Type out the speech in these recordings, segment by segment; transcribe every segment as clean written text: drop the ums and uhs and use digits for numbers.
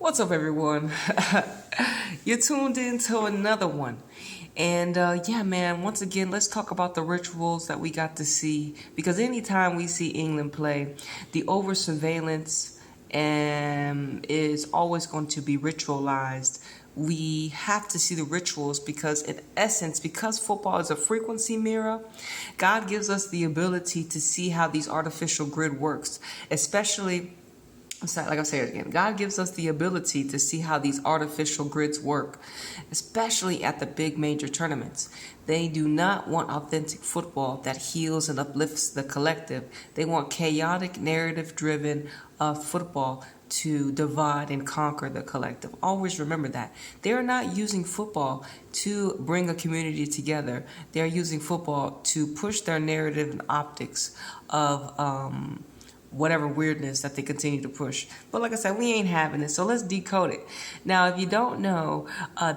What's up, everyone? You're tuned in to another one. And yeah, man, once again, let's talk about the rituals that we got to see. Because anytime we see England play, the over surveillance is always going to be ritualized. We have to see the rituals because, in essence, because football is a frequency mirror, God gives us the ability to see how these artificial grid works, especially like I say it again, God gives us the ability to see how these artificial grids work, especially at the big major tournaments. They do not want authentic football that heals and uplifts the collective. They want chaotic, narrative-driven football to divide and conquer the collective. Always remember that. They're not using football to bring a community together. They're using football to push their narrative and optics of whatever weirdness that they continue to push. But like I said, we ain't having it, so let's decode it. Now, if you don't know,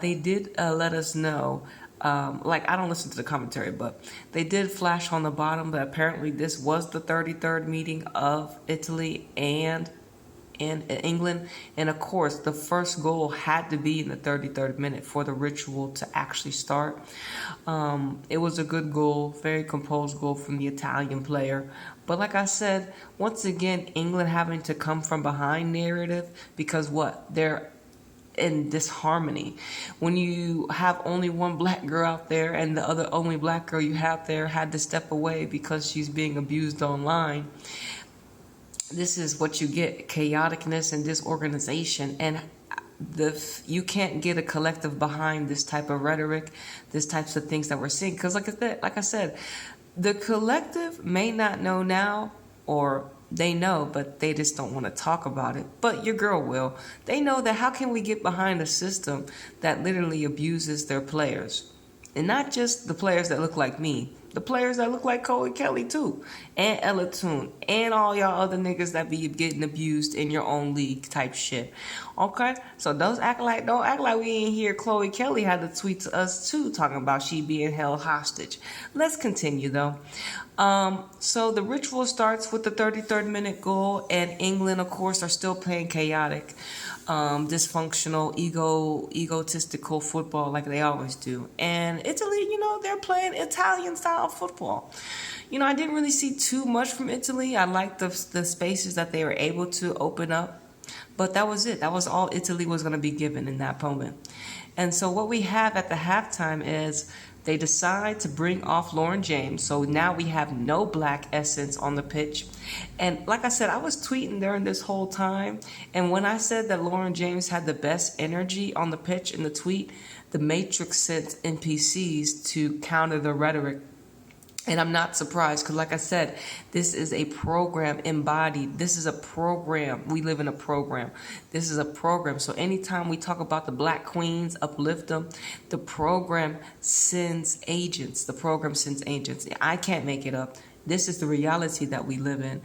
they did let us know, like I don't listen to the commentary, but they did flash on the bottom that apparently this was the 33rd meeting of Italy and England. And of course, the first goal had to be in the 33rd minute for the ritual to actually start. It was a good goal, very composed goal from the Italian player. But like I said, once again, England having to come from behind narrative because they're in disharmony. When you have only one black girl out there and the other only black girl you have there had to step away because she's being abused online, this is what you get: chaoticness and disorganization. And you can't get a collective behind this type of rhetoric, this types of things that we're seeing. Because like I said, the collective may not know now, or they know, but they just don't want to talk about it. But your girl will. They know that how can we get behind a system that literally abuses their players? And not just the players that look like me, the players that look like Chloe Kelly too, and Ella Toon, and all y'all other niggas that be getting abused in your own league type shit. Okay, so don't act like we ain't hear Chloe Kelly had to tweet to us too, talking about she being held hostage. Let's continue though. So the ritual starts with the 33rd minute goal, and England, of course, are still playing chaotic, dysfunctional, egotistical football like they always do. And Italy, they're playing Italian style football. I didn't really see too much from Italy. I liked the spaces that they were able to open up, but that was it. That was all Italy was going to be given in that moment. And so what we have at the halftime is they decide to bring off Lauren James. So now we have no black essence on the pitch. And like I said, I was tweeting during this whole time. And when I said that Lauren James had the best energy on the pitch in the tweet, the Matrix sent NPCs to counter the rhetoric. And I'm not surprised because, like I said, this is a program embodied. This is a program. We live in a program. This is a program. So anytime we talk about the black queens, uplift them, the program sends agents. The program sends agents. I can't make it up. This is the reality that we live in.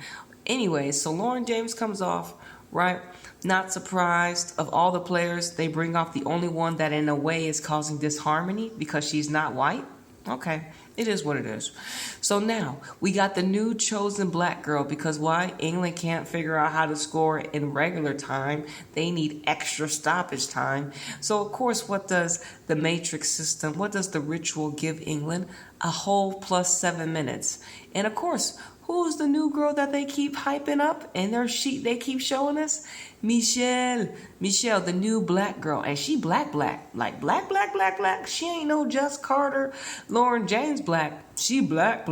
Anyway, so Lauren James comes off, right? Not surprised. Of all the players, they bring off the only one that in a way is causing disharmony because she's not white. Okay, it is what it is. So now we got the new chosen black girl because why? England can't figure out how to score in regular time. They need extra stoppage time. So of course, what does the matrix system, what does the ritual give England? A whole plus 7 minutes. And of course, who's the new girl that they keep hyping up in their sheet they keep showing us? Michelle, the new black girl. And she black. Like black. She ain't no Just Carter, Lauren James black. She black.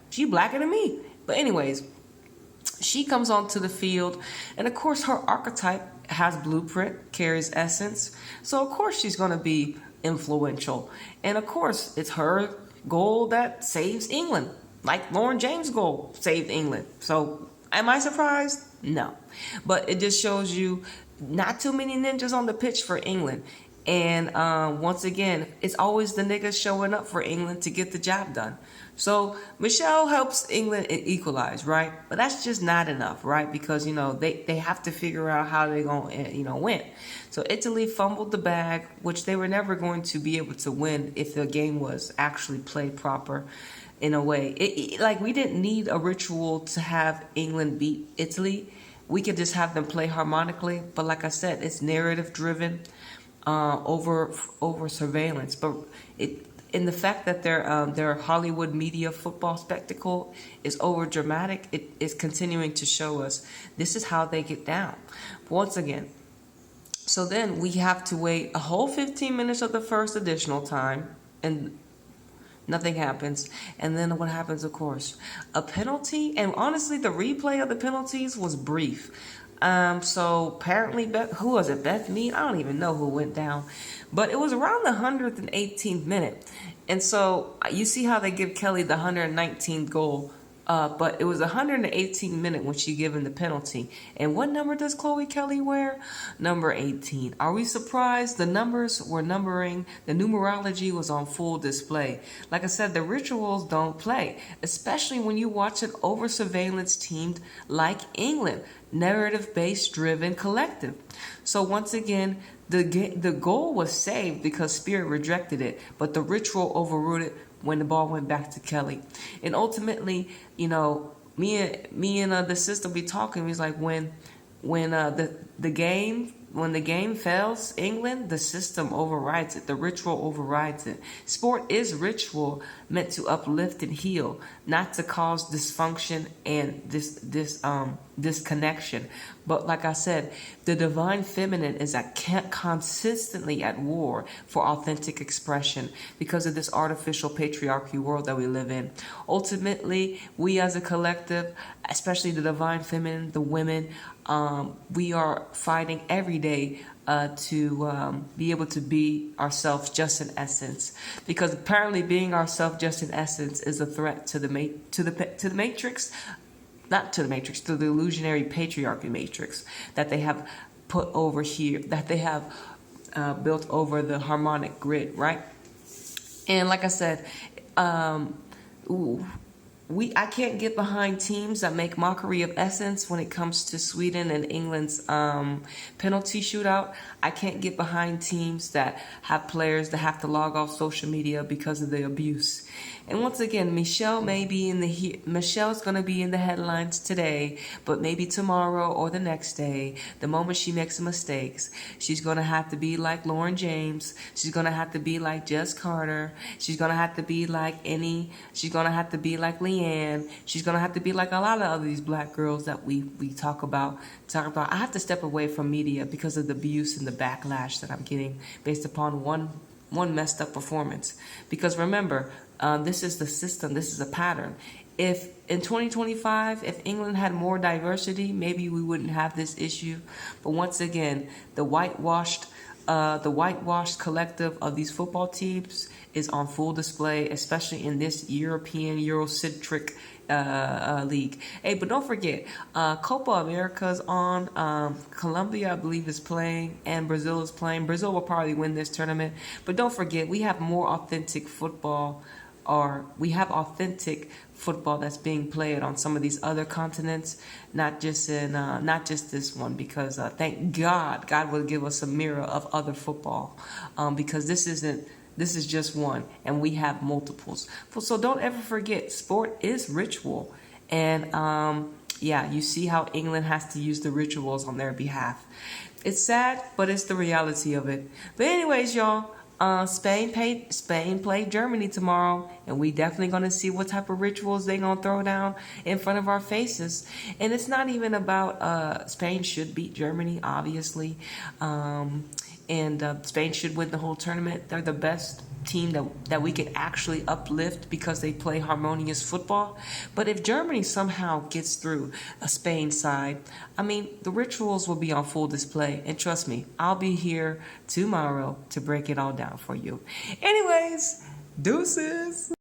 She blacker than me. But anyways, she comes onto the field. And of course, her archetype has blueprint, carries essence. So of course, she's going to be influential. And of course, it's her goal that saves England. Like Lauren James' goal saved England. So am I surprised? No. But it just shows you not too many ninjas on the pitch for England. And once again, it's always the niggas showing up for England to get the job done. So Michelle helps England equalize, right? But that's just not enough, right? Because, they have to figure out how they're going to, win. So Italy fumbled the bag, which they were never going to be able to win if the game was actually played proper. In a way, like we didn't need a ritual to have England beat Italy. we could just have them play harmonically, but like I said, it's narrative driven, over surveillance. But it in the fact that their Hollywood media football spectacle is over dramatic, it is continuing to show us this is how they get down. Once again, so then we have to wait a whole 15 minutes of the first additional time, and nothing happens. And then what happens, of course? A penalty. And honestly, the replay of the penalties was brief. So apparently, who was it? Beth Mead? I don't even know who went down. But it was around the 118th minute. And so you see how they give Kelly the 119th goal. But it was 118 minute when she given the penalty. And what number does Chloe Kelly wear? Number 18. Are we surprised? The numbers were numbering. The numerology was on full display. Like I said, the rituals don't play, especially when you watch an over surveillance team like England, narrative-based driven collective. So once again, the goal was saved because Spirit rejected it, but the ritual overruled it when the ball went back to Kelly. And ultimately, you know, me and the sister be talking. He's like, when the game fails England, the system overrides it. The ritual overrides it. Sport is ritual meant to uplift and heal, not to cause dysfunction and disconnection. But like I said, the divine feminine is consistently at war for authentic expression because of this artificial patriarchy world that we live in. Ultimately, we as a collective, especially the divine feminine, the women, we are fighting every day to be able to be ourselves just in essence, because apparently being ourselves just in essence is a threat to the matrix, not to the matrix, to the illusionary patriarchy matrix that they have put over here, that they have built over the harmonic grid, right? And like I said, I can't get behind teams that make mockery of essence when it comes to Sweden and England's penalty shootout. I can't get behind teams that have players that have to log off social media because of the abuse. And once again, Michelle's going to be in the headlines today, but maybe tomorrow or the next day, the moment she makes mistakes, she's going to have to be like Lauren James. She's going to have to be like Jess Carter. She's going to have to be like she's going to have to be like Leanne. She's going to have to be like a lot of these black girls that we talk about. I have to step away from media because of the abuse and the backlash that I'm getting based upon one messed up performance. Because remember, this is the system. This is a pattern. If in 2025, if England had more diversity, maybe we wouldn't have this issue. But once again, the whitewashed collective of these football teams is on full display, especially in this European Eurocentric league. Hey, but don't forget, Copa America's on. Colombia, I believe, is playing, and Brazil is playing. Brazil will probably win this tournament. But don't forget, we have more authentic football, or we have authentic football that's being played on some of these other continents, not just this one, because thank God will give us a mirror of other football, because this is just one, and we have multiples. So don't ever forget, sport is ritual, and you see how England has to use the rituals on their behalf. It's sad, but it's the reality of it. But anyways, y'all. Spain played Germany tomorrow, and we definitely going to see what type of rituals they going to throw down in front of our faces. And it's not even about Spain should beat Germany, obviously, and Spain should win the whole tournament. They're the best team that we could actually uplift because they play harmonious football. But if Germany somehow gets through a Spain side, I mean, the rituals will be on full display. And trust me, I'll be here tomorrow to break it all down for you. Anyways, deuces.